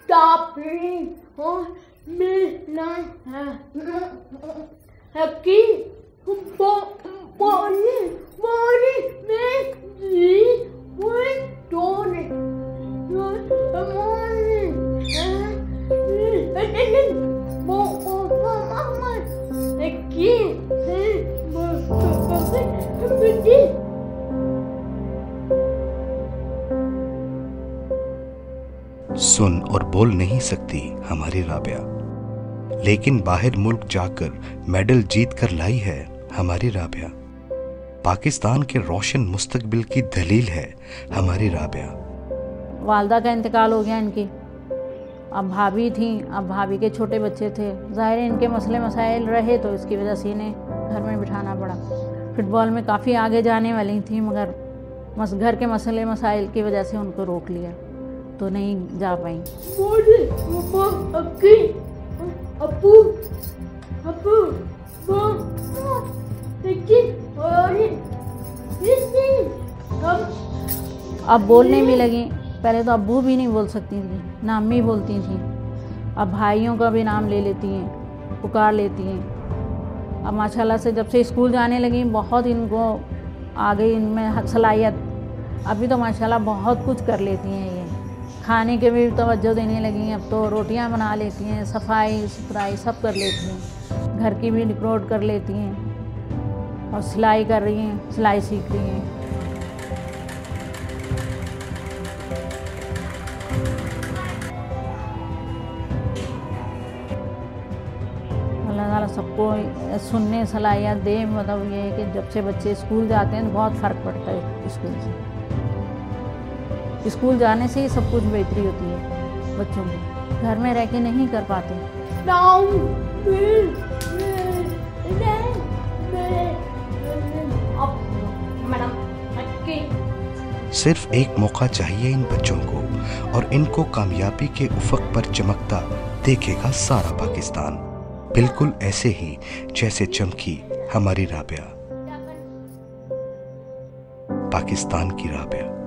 तापी और मिलना है कि बोली बोली में जी वो तोने सुन और बोल नहीं सकती हमारी राबिया, लेकिन बाहर मुल्क जाकर मेडल जीत कर लाई है हमारी राबिया। पाकिस्तान के रोशन मुस्तकबिल की दलील है हमारी राबिया। वालदा का इंतकाल हो गया इनकी, अब भाभी थी, अब भाभी के छोटे बच्चे थे, ज़ाहिर है इनके मसले मसाइल रहे तो इसकी वजह से इन्हें घर में बिठाना पड़ा। फुटबॉल में काफ़ी आगे जाने वाली थी मगर घर के मसले मसाइल की वजह से उनको रोक लिया तो नहीं जा पाई। अब बोलने भी लगी, पहले तो अब्बू भी नहीं बोल सकती थी, ना अम्मी बोलती थी, अब भाइयों का भी नाम ले लेती हैं, पुकार लेती हैं। अब माशाल्लाह से जब से स्कूल जाने लगी बहुत इनको आ गई इनमें सलाहियत। अभी तो माशाल्लाह बहुत कुछ कर लेती हैं ये, खाने के भी तवज्जो देने लगी हैं। अब तो रोटियां बना लेती हैं, सफाई सुथराई सब कर लेती हैं, घर की भी रिकॉर्ड कर लेती हैं और सिलाई कर रही हैं, सिलाई सीख रही हैं। अल्लाह ताला सबको सुनने सलाहियत दे। मतलब ये है कि जब से बच्चे स्कूल जाते हैं तो बहुत फ़र्क पड़ता है स्कूल से। स्कूल जाने से ही सब कुछ बेहतरी होती है बच्चों की, घर में रह के नहीं कर पाते। सिर्फ एक मौका चाहिए इन बच्चों को और इनको कामयाबी के उफक पर चमकता देखेगा सारा पाकिस्तान, बिल्कुल ऐसे ही जैसे चमकी हमारी राबिया, पाकिस्तान की राबिया।